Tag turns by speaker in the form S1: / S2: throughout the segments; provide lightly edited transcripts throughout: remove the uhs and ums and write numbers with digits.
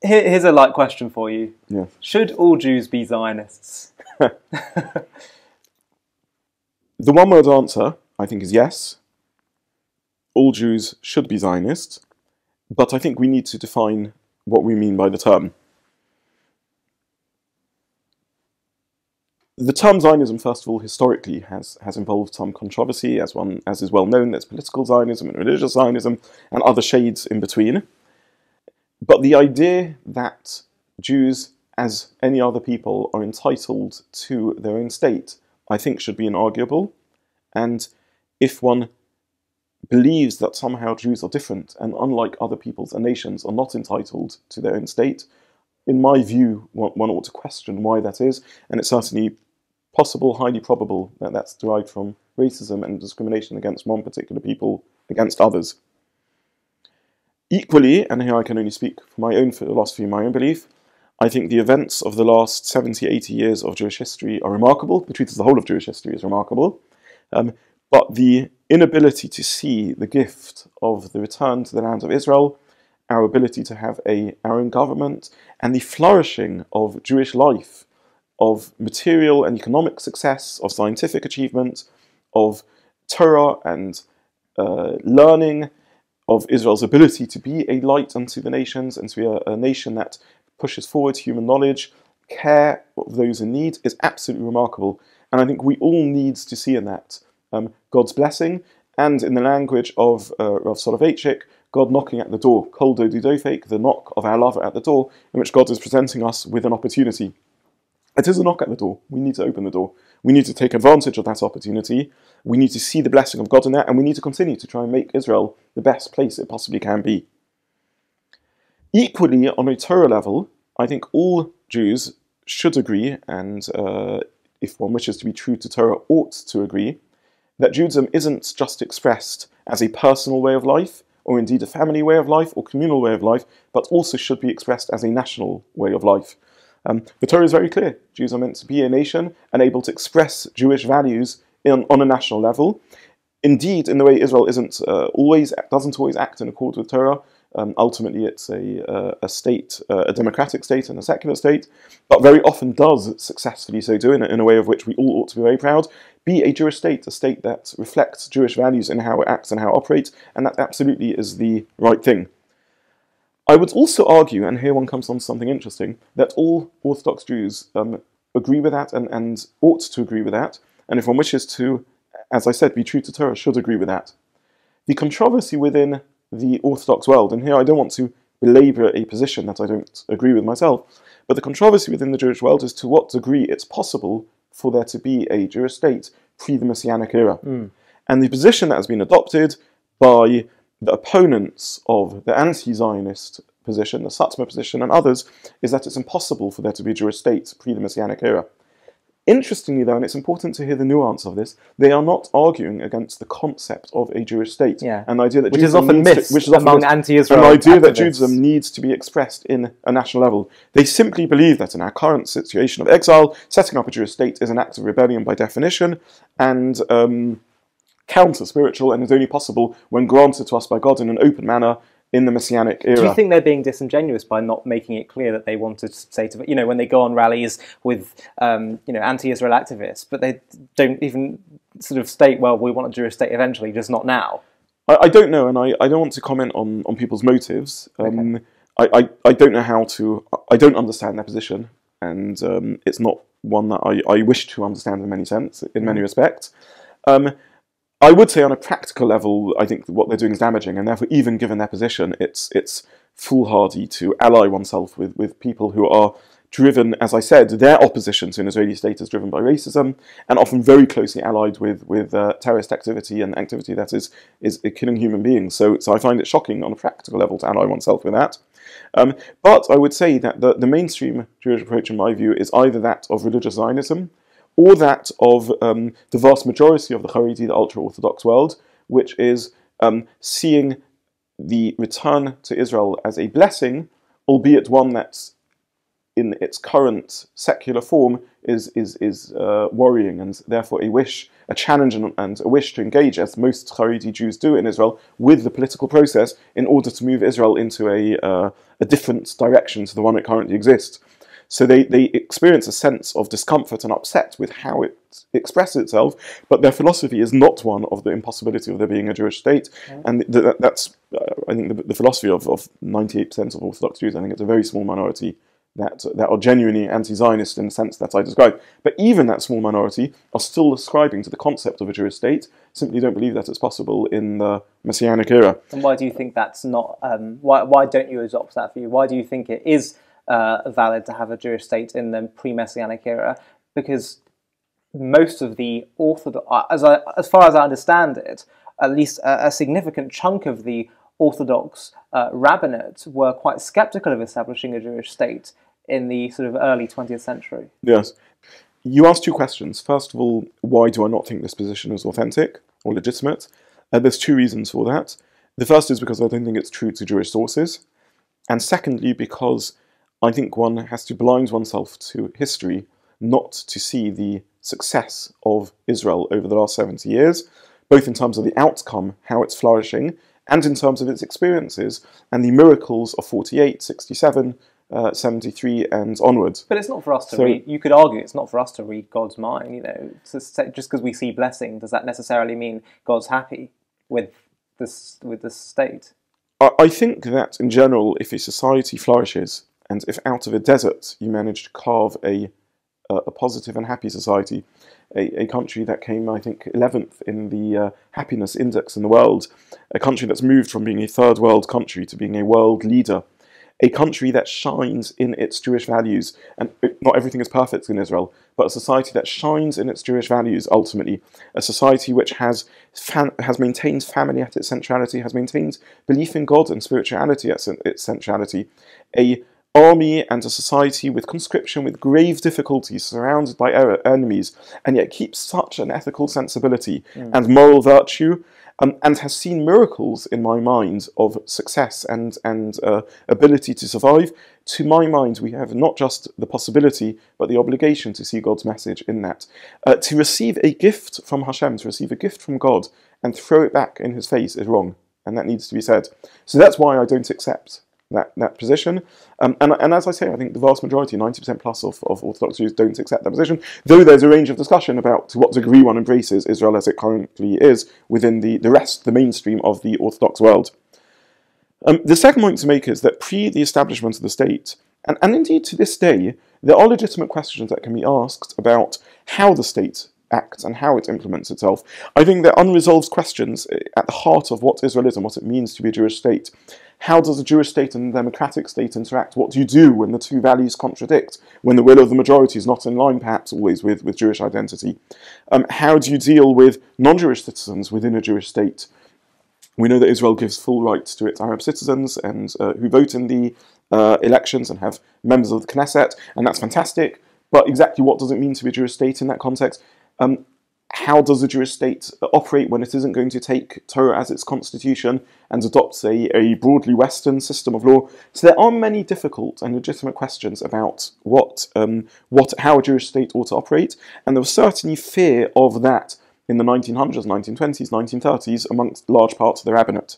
S1: Here's a light question for you.
S2: Yes.
S1: Should all Jews be Zionists?
S2: The one-word answer, I think, is yes. All Jews should be Zionists, but I think we need to define what we mean by the term. The term Zionism, first of all, historically has involved some controversy, as is well known. There's political Zionism and religious Zionism and other shades in between. But the idea that Jews, as any other people, are entitled to their own state, I think should be inarguable. And if one believes that somehow Jews are different and unlike other peoples and nations are not entitled to their own state, in my view, one ought to question why that is, and it's certainly possible, highly probable, that that's derived from racism and discrimination against one particular people against others. Equally, and here I can only speak for my own philosophy, my own belief, I think the events of the last 70, 80 years of Jewish history are remarkable. The truth is the whole of Jewish history is remarkable. But the inability to see the gift of the return to the land of Israel, our ability to have our own government, and the flourishing of Jewish life, of material and economic success, of scientific achievement, of Torah and learning, of Israel's ability to be a light unto the nations and to be a nation that pushes forward human knowledge, care of those in need, is absolutely remarkable. And I think we all need to see in that God's blessing, and in the language of Rav Soloveitchik, God knocking at the door, kol dodi dofek, the knock of our lover at the door, in which God is presenting us with an opportunity. It is a knock at the door. We need to open the door. We need to take advantage of that opportunity. We need to see the blessing of God in that, and we need to continue to try and make Israel the best place it possibly can be. Equally, on a Torah level, I think all Jews should agree, and if one wishes to be true to Torah, ought to agree, that Judaism isn't just expressed as a personal way of life, or indeed a family way of life, or communal way of life, but also should be expressed as a national way of life. The Torah is very clear. Jews are meant to be a nation and able to express Jewish values on a national level. Indeed, in the way Israel doesn't always act in accord with Torah. Ultimately, it's a state, a democratic state and a secular state, but very often does successfully so do in a way of which we all ought to be very proud. Be a Jewish state, a state that reflects Jewish values in how it acts and how it operates, and that absolutely is the right thing. I would also argue, and here one comes on to something interesting, that all Orthodox Jews agree with that and ought to agree with that, and if one wishes to, as I said, be true to Torah, should agree with that. The controversy within the Orthodox world, and here I don't want to belabor a position that I don't agree with myself, but the controversy within the Jewish world is to what degree it's possible for there to be a Jewish state pre the Messianic era. And the position that has been adopted by the opponents of the anti-Zionist position, the Satmar position, and others, is that it's impossible for there to be a Jewish state pre the Messianic era. Interestingly, though, and it's important to hear the nuance of this, they are not arguing against the concept of a Jewish state.
S1: Yeah.
S2: And the idea that
S1: which is often missed among anti-Israel
S2: and the idea that
S1: activists.
S2: Judaism needs to be expressed in a national level. They simply believe that in our current situation of exile, setting up a Jewish state is an act of rebellion by definition, and counter-spiritual, and is only possible when granted to us by God in an open manner in the Messianic era.
S1: Do you think they're being disingenuous by not making it clear that they want to say to, when they go on rallies with, anti-Israel activists, but they don't even sort of state, well, we want a Jewish state eventually, just not now?
S2: I don't know, and I don't want to comment on people's motives.
S1: Okay.
S2: I don't know how to, I don't understand their position, and it's not one that I wish to understand in many respects. I would say on a practical level, I think what they're doing is damaging, and therefore, even given their position, it's foolhardy to ally oneself with people who are driven, as I said, their opposition to an Israeli state is driven by racism, and often very closely allied with terrorist activity and activity that is killing human beings. So I find it shocking on a practical level to ally oneself with that. But I would say that the mainstream Jewish approach, in my view, is either that of religious Zionism, or that of the vast majority of the Haredi, the ultra-Orthodox world, which is seeing the return to Israel as a blessing, albeit one that's in its current secular form is worrying, and therefore a challenge and a wish to engage, as most Haredi Jews do in Israel, with the political process in order to move Israel into a different direction to the one it currently exists. So they experience a sense of discomfort and upset with how it expresses itself, but their philosophy is not one of the impossibility of there being a Jewish state, and that's I think the philosophy of 98% of Orthodox Jews. I think it's a very small minority that are genuinely anti-Zionist in the sense that I described. But even that small minority are still ascribing to the concept of a Jewish state, simply don't believe that it's possible in the Messianic era.
S1: And why do you think that's not, why don't you adopt that view? Why do you think it is valid to have a Jewish state in the pre-Messianic era? Because most of the Orthodox, as far as I understand it, at least a significant chunk of the Orthodox rabbinate were quite skeptical of establishing a Jewish state in the sort of early 20th century.
S2: Yes. You asked two questions. First of all, why do I not think this position is authentic or legitimate? There's two reasons for that. The first is because I don't think it's true to Jewish sources. And secondly, because I think one has to blind oneself to history not to see the success of Israel over the last 70 years, both in terms of the outcome, how it's flourishing, and in terms of its experiences and the miracles of 48, 67, 73 and onwards.
S1: But it's not for us to read. You could argue it's not for us to read God's mind. You know, just because we see blessing, does that necessarily mean God's happy with this state?
S2: I think that in general, if a society flourishes, and if out of a desert you manage to carve a positive and happy society, a country that came, I think, 11th in the happiness index in the world, a country that's moved from being a third world country to being a world leader, a country that shines in its Jewish values, and not everything is perfect in Israel, but a society that shines in its Jewish values ultimately, a society which has maintained family at its centrality, has maintained belief in God and spirituality at its centrality, a army and a society with conscription, with grave difficulties, surrounded by enemies, and yet keeps such an ethical sensibility and moral virtue, and has seen miracles in my mind of success and ability to survive. To my mind, we have not just the possibility, but the obligation to see God's message in that. To receive a gift from Hashem, to receive a gift from God, and throw it back in his face is wrong, and that needs to be said. So that's why I don't accept that position. And as I say, I think the vast majority, 90% plus of Orthodox Jews don't accept that position, though there's a range of discussion about to what degree one embraces Israel as it currently is within the mainstream of the Orthodox world. The second point to make is that pre the establishment of the state, and indeed to this day, there are legitimate questions that can be asked about how the state acts and how it implements itself. I think there are unresolved questions at the heart of what Israel is and what it means to be a Jewish state. How does a Jewish state and a democratic state interact? What do you do when the two values contradict? When the will of the majority is not in line, perhaps, always with Jewish identity? How do you deal with non-Jewish citizens within a Jewish state? We know that Israel gives full rights to its Arab citizens and who vote in the elections and have members of the Knesset, and that's fantastic. But exactly what does it mean to be a Jewish state in that context? How does a Jewish state operate when it isn't going to take Torah as its constitution and adopts a broadly Western system of law? So there are many difficult and legitimate questions about how a Jewish state ought to operate, and there was certainly fear of that in the 1900s, 1920s, 1930s amongst large parts of the rabbinate.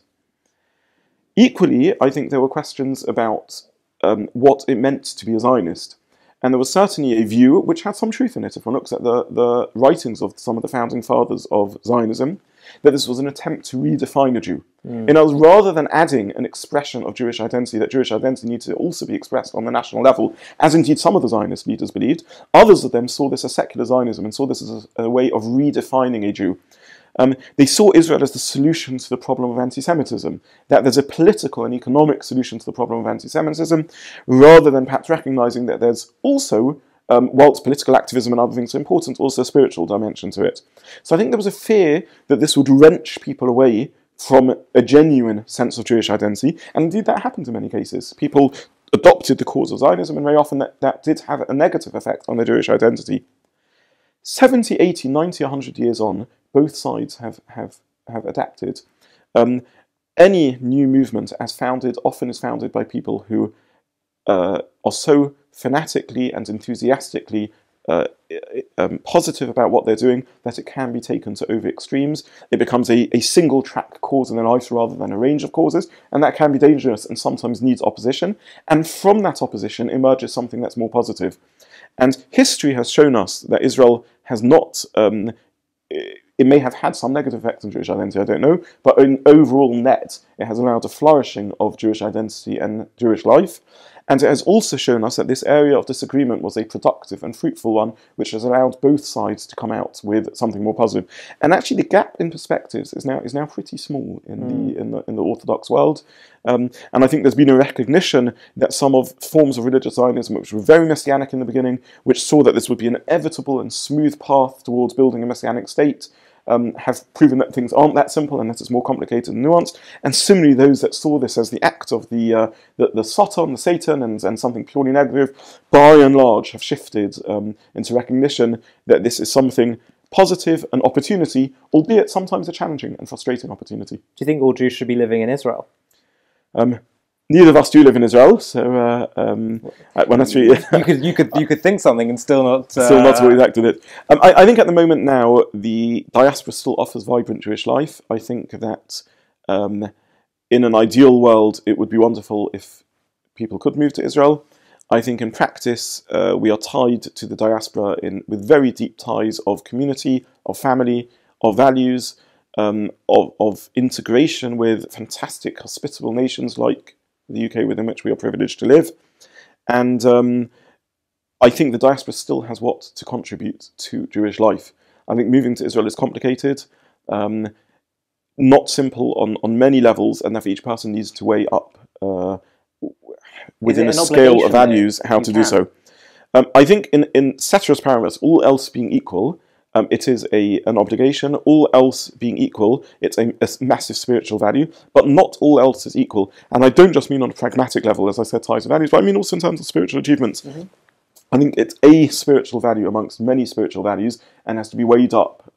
S2: Equally, I think there were questions about what it meant to be a Zionist. And there was certainly a view, which had some truth in it, if one looks at the writings of some of the founding fathers of Zionism, that this was an attempt to redefine a Jew. In other words, rather than adding an expression of Jewish identity, that Jewish identity needs to also be expressed on the national level, as indeed some of the Zionist leaders believed, others of them saw this as secular Zionism and saw this as a way of redefining a Jew. They saw Israel as the solution to the problem of anti-Semitism, that there's a political and economic solution to the problem of anti-Semitism, rather than perhaps recognizing that there's also, whilst political activism and other things are important, also a spiritual dimension to it. So I think there was a fear that this would wrench people away from a genuine sense of Jewish identity, and indeed that happened in many cases. People adopted the cause of Zionism, and very often that did have a negative effect on their Jewish identity. 70, 80, 90, 100 years on, both sides have adapted. Any new movement often is founded by people who are so fanatically and enthusiastically positive about what they're doing, that it can be taken to over extremes. It becomes a single track cause in their lives rather than a range of causes, and that can be dangerous and sometimes needs opposition. And from that opposition emerges something that's more positive. And history has shown us that Israel has not, it may have had some negative effects on Jewish identity, I don't know, but in overall net, it has allowed a flourishing of Jewish identity and Jewish life. And it has also shown us that this area of disagreement was a productive and fruitful one, which has allowed both sides to come out with something more positive. And actually, the gap in perspectives is now pretty small in the Orthodox world. And I think there's been a recognition that some of forms of religious Zionism, which were very messianic in the beginning, which saw that this would be an inevitable and smooth path towards building a messianic state, have proven that things aren't that simple and that it's more complicated and nuanced. And similarly, those that saw this as the act of the Satan, the Satan, and something purely negative, by and large have shifted into recognition that this is something positive, an opportunity, albeit sometimes a challenging and frustrating opportunity.
S1: Do you think all Jews should be living in Israel?
S2: Neither of us do live in Israel, so when
S1: you could think something and still not
S2: really act on it. I think at the moment now the diaspora still offers vibrant Jewish life. I think that in an ideal world it would be wonderful if people could move to Israel. I think in practice we are tied to the diaspora with very deep ties of community, of family, of values, of integration with fantastic hospitable nations like the UK, within which we are privileged to live. And I think the diaspora still has what to contribute to Jewish life. I think moving to Israel is complicated, not simple on many levels, and therefore each person needs to weigh up within a scale of values how to do so. I think in ceteris paribus, all else being equal, it is an obligation. All else being equal, it's a massive spiritual value, but not all else is equal. And I don't just mean on a pragmatic level, as I said, ties of values, but I mean also in terms of spiritual achievements. Mm-hmm. I think it's a spiritual value amongst many spiritual values and has to be weighed up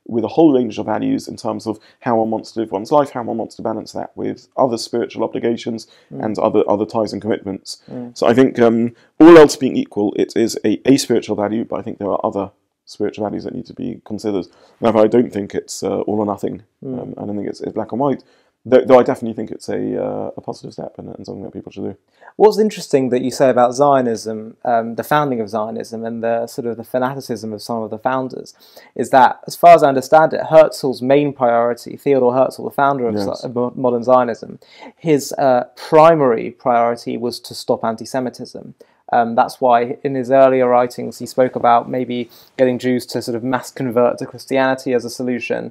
S2: with a whole range of values in terms of how one wants to live one's life, how one wants to balance that with other spiritual obligations and other ties and commitments. So I think all else being equal, it is a spiritual value, but I think there are other spiritual values that need to be considered. Therefore, I don't think it's all or nothing. I don't think it's black and white. Though I definitely think it's a positive step and something that people should do.
S1: What's interesting that you say about Zionism, the founding of Zionism, and the sort of the fanaticism of some of the founders, is that, as far as I understand it, Herzl's main priority, Theodor Herzl, the founder of modern Zionism, his primary priority was to stop anti-Semitism. That's why in his earlier writings he spoke about maybe getting Jews to sort of mass convert to Christianity as a solution.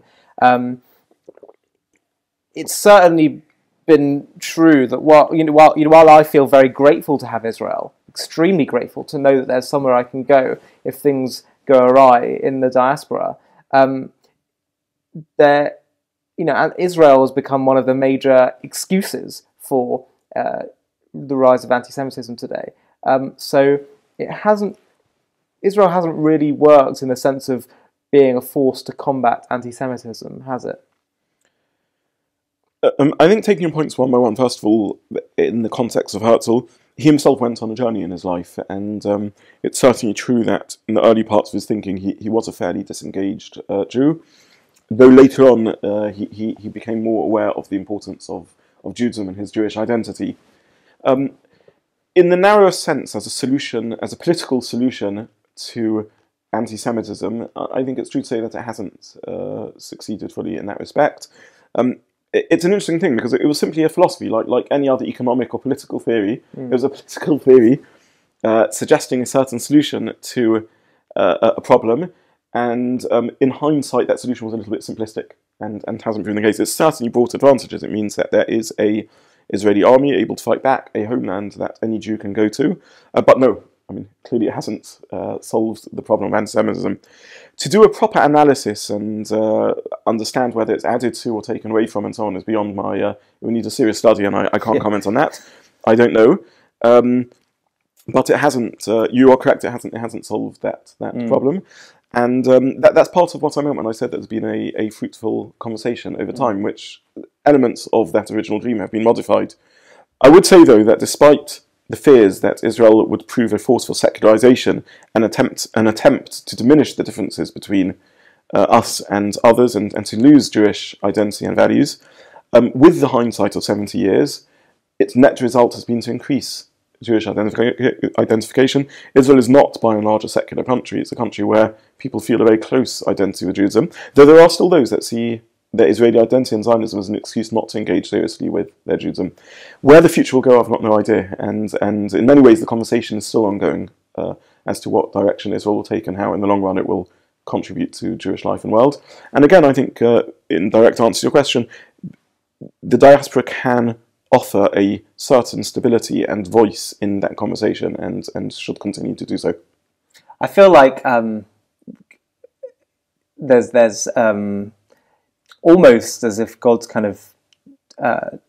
S1: It's certainly been true that while I feel very grateful to have Israel, extremely grateful to know that there's somewhere I can go if things go awry in the diaspora, Israel has become one of the major excuses for the rise of anti-Semitism today. So Israel hasn't really worked in the sense of being a force to combat anti-Semitism, has it?
S2: I think taking your points one by one, first of all, in the context of Herzl, he himself went on a journey in his life, and it's certainly true that in the early parts of his thinking he was a fairly disengaged Jew, though later on he became more aware of the importance of Judaism and his Jewish identity. In the narrowest sense, as a political solution to anti-Semitism, I think it's true to say that it hasn't succeeded fully in that respect. It's an interesting thing because it was simply a philosophy, like any other economic or political theory. It was a political theory suggesting a certain solution to a problem, and in hindsight, that solution was a little bit simplistic and hasn't proven the case. It's certainly brought advantages. It means that there is a Israeli army able to fight back, a homeland that any Jew can go to, but no. I mean, clearly it hasn't solved the problem of anti-Semitism. To do a proper analysis and understand whether it's added to or taken away from and so on is beyond my... we need a serious study and I can't comment on that. I don't know. But it hasn't... you are correct, it hasn't solved that problem. And that's part of what I meant when I said there's been a fruitful conversation over time, which elements of that original dream have been modified. I would say, though, that despite the fears that Israel would prove a forceful secularization and attempt to diminish the differences between us and others, and to lose Jewish identity and values. With the hindsight of 70 years, its net result has been to increase Jewish identification. Israel is not, by and large, a secular country. It's a country where people feel a very close identity with Judaism, though there are still those that see their Israeli identity and Zionism as an excuse not to engage seriously with their Judaism. Where the future will go, I've got no idea, and in many ways the conversation is still ongoing as to what direction Israel will take and how in the long run it will contribute to Jewish life and world. And again, I think, in direct answer to your question, the diaspora can offer a certain stability and voice in that conversation, and should continue to do so.
S1: I feel like there's almost as if God's kind of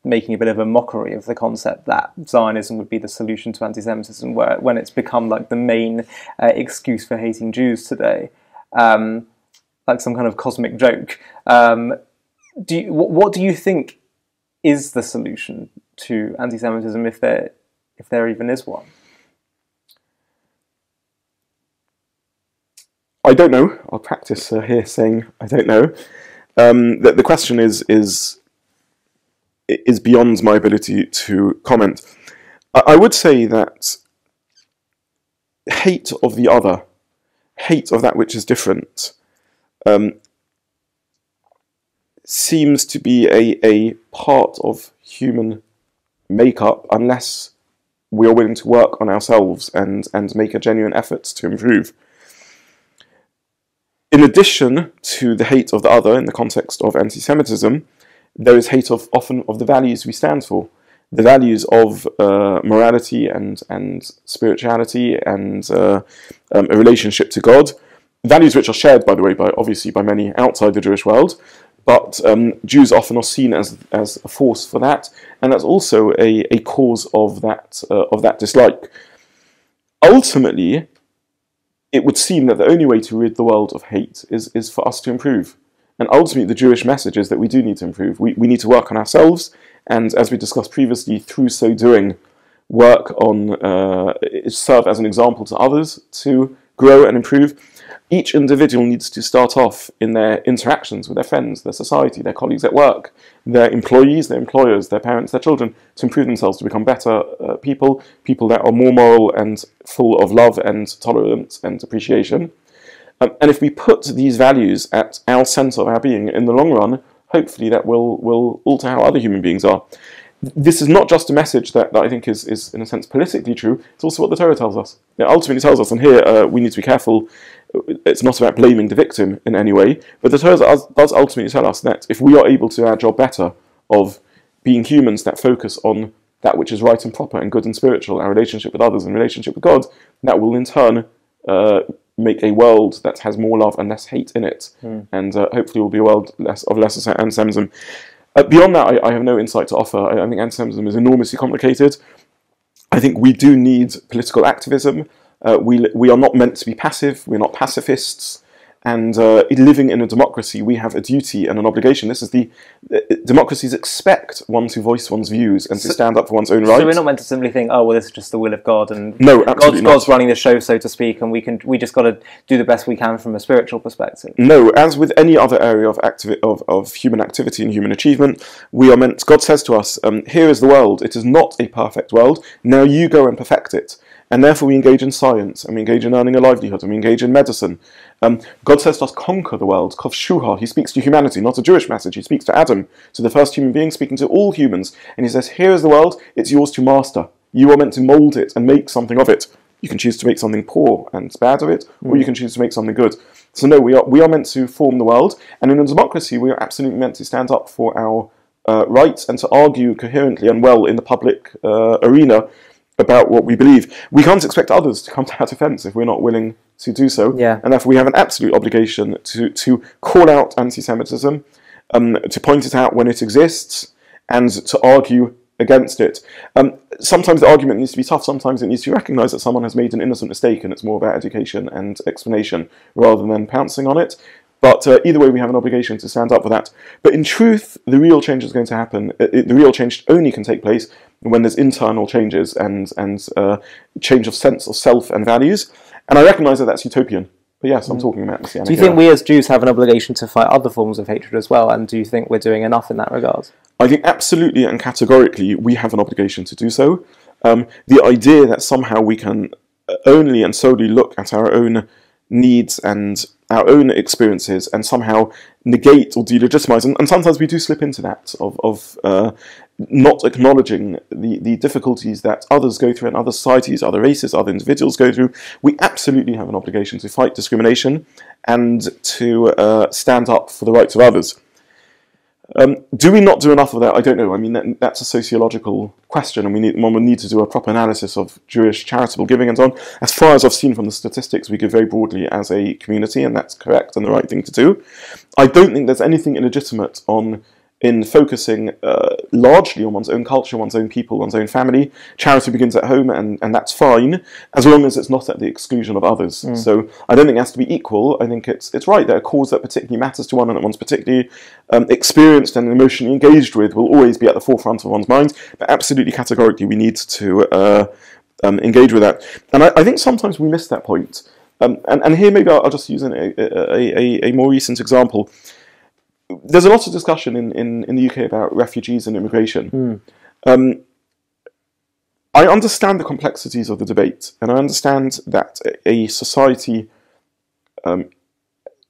S1: making a bit of a mockery of the concept that Zionism would be the solution to anti-Semitism, when it's become like the main excuse for hating Jews today, like some kind of cosmic joke. What do you think is the solution to anti-Semitism, if there even is one?
S2: I don't know. I'll practice here saying I don't know. The question is beyond my ability to comment. I would say that hate of the other, hate of that which is different, seems to be a part of human makeup, unless we are willing to work on ourselves and make a genuine effort to improve. In addition to the hate of the other in the context of anti-Semitism, there is hate often of the values we stand for, the values of morality and spirituality and a relationship to God, values which are shared, by the way, obviously by many outside the Jewish world, but Jews often are seen as a force for that, and that's also a cause of that dislike. Ultimately, it would seem that the only way to rid the world of hate is for us to improve. And ultimately, the Jewish message is that we do need to improve. We need to work on ourselves, and as we discussed previously, through so doing, work on, serve as an example to others to grow and improve. Each individual needs to start off in their interactions with their friends, their society, their colleagues at work, their employees, their employers, their parents, their children, to improve themselves, to become better people that are more moral and full of love and tolerance and appreciation. And if we put these values at our centre of our being, in the long run, hopefully that will alter how other human beings are. This is not just a message that I think is in a sense politically true, it's also what the Torah tells us. It ultimately tells us, and here we need to be careful, it's not about blaming the victim in any way, but the Torah does ultimately tell us that if we are able to do our job better of being humans that focus on that which is right and proper and good and spiritual, our relationship with others and relationship with God, that will in turn make a world that has more love and less hate in it, and hopefully will be a world of less anti-Semitism. Beyond that, I have no insight to offer. I think anti-Semitism is enormously complicated. I think we do need political activism. We are not meant to be passive. We're not pacifists. And living in a democracy, we have a duty and an obligation. This is democracies expect one to voice one's views and to stand up for one's own rights. So
S1: we're not meant to simply think, oh, well, this is just the will of God, and
S2: no, absolutely
S1: God's running the show, so to speak, and we just got to do the best we can from a spiritual perspective.
S2: No, as with any other area of human activity and human achievement, we are meant. God says to us, "Here is the world. It is not a perfect world. Now you go and perfect it." And therefore we engage in science, and we engage in earning a livelihood, and we engage in medicine. God says to us, conquer the world, kov shuha. He speaks to humanity, not a Jewish message. He speaks to Adam, to the first human being, speaking to all humans. And he says, here is the world, it's yours to master. You are meant to mould it and make something of it. You can choose to make something poor and bad of it, or you can choose to make something good. So no, we are meant to form the world, and in a democracy we are absolutely meant to stand up for our rights and to argue coherently and well in the public arena about what we believe. We can't expect others to come to our defence if we're not willing to do so.
S1: Yeah.
S2: And therefore we have an absolute obligation to call out anti-Semitism, to point it out when it exists, and to argue against it. Sometimes the argument needs to be tough, sometimes it needs to recognise that someone has made an innocent mistake, and it's more about education and explanation rather than pouncing on it. But either way, we have an obligation to stand up for that. But in truth, the real change is going to happen. The real change only can take place when there's internal changes and change of sense of self and values. And I recognise that that's utopian. But yes, I'm talking about Messianic.
S1: Do you think we as Jews have an obligation to fight other forms of hatred as well? And do you think we're doing enough in that regard?
S2: I think absolutely and categorically we have an obligation to do so. The idea that somehow we can only and solely look at our own needs and our own experiences and somehow negate or delegitimize, and sometimes we do slip into that of not acknowledging the difficulties that others go through and other societies, other races, other individuals go through. We absolutely have an obligation to fight discrimination and to stand up for the rights of others. Do we not do enough of that? I don't know. I mean, that's a sociological question, and one would need to do a proper analysis of Jewish charitable giving and so on. As far as I've seen from the statistics, we give very broadly as a community, and that's correct and the right thing to do. I don't think there's anything illegitimate in focusing largely on one's own culture, one's own people, one's own family. Charity begins at home, and that's fine, as long as it's not at the exclusion of others. So I don't think it has to be equal. I think it's right that a cause that particularly matters to one and that one's particularly experienced and emotionally engaged with will always be at the forefront of one's mind, but absolutely categorically we need to engage with that. And I think sometimes we miss that point. And here maybe I'll just use a more recent example. There's a lot of discussion in the UK about refugees and immigration. I understand the complexities of the debate, and I understand that a society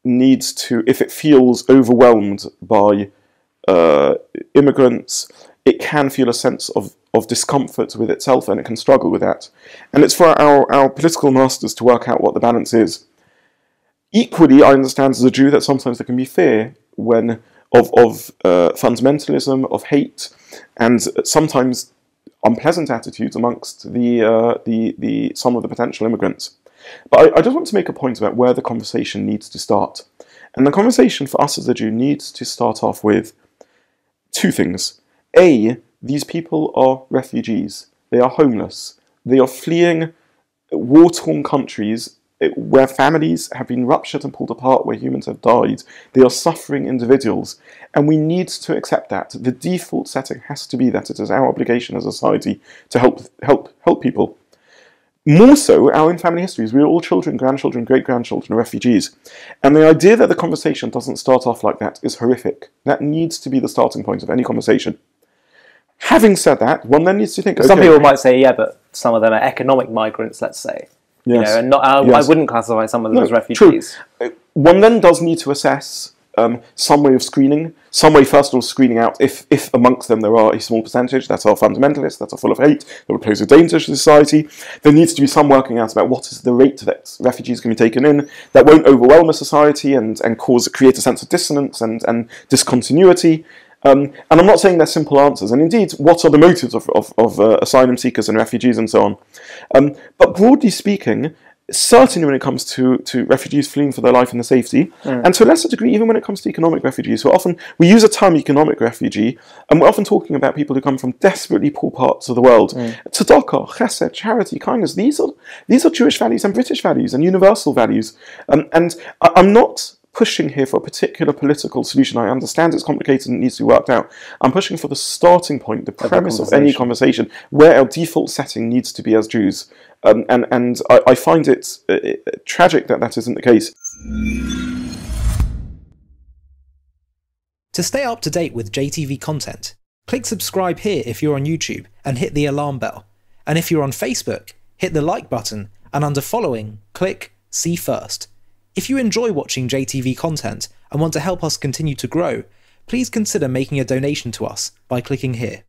S2: needs to, if it feels overwhelmed by immigrants, it can feel a sense of discomfort with itself, and it can struggle with that. And it's for our political masters to work out what the balance is. Equally, I understand as a Jew that sometimes there can be fear of fundamentalism, of hate, and sometimes unpleasant attitudes amongst some of the potential immigrants. But I just want to make a point about where the conversation needs to start. And the conversation for us as a Jew needs to start off with two things. A, these people are refugees. They are homeless. They are fleeing war-torn countries where families have been ruptured and pulled apart, where humans have died. They are suffering individuals, and we need to accept that. The default setting has to be that it is our obligation as a society to help people. More so, our own family histories. We are all children, grandchildren, great-grandchildren of refugees. And the idea that the conversation doesn't start off like that is horrific. That needs to be the starting point of any conversation. Having said that, one then needs to think,
S1: Some people might say, yeah, but some of them are economic migrants, let's say.
S2: Yes.
S1: And not, I wouldn't classify some of them as refugees.
S2: True. One then does need to assess some way of screening, some way first of all screening out if amongst them there are a small percentage that are fundamentalists, that are full of hate, that would pose a danger to society. There needs to be some working out about what is the rate that refugees can be taken in that won't overwhelm a society and create a sense of dissonance and discontinuity. And I'm not saying they're simple answers, and indeed, what are the motives of asylum seekers and refugees and so on. But broadly speaking, certainly when it comes to refugees fleeing for their life and their safety, and to a lesser degree, even when it comes to economic refugees, we use the term economic refugee, and we're often talking about people who come from desperately poor parts of the world. Tzedakah, chesed, charity, kindness, these are Jewish values and British values and universal values. And I'm not pushing here for a particular political solution. I understand it's complicated and it needs to be worked out. I'm pushing for the starting point, the premise of any conversation, where our default setting needs to be as Jews. And I find it tragic that that isn't the case.
S3: To stay up to date with JTV content, click subscribe here if you're on YouTube and hit the alarm bell. And if you're on Facebook, hit the like button, and under following, click see first. If you enjoy watching JTV content and want to help us continue to grow, please consider making a donation to us by clicking here.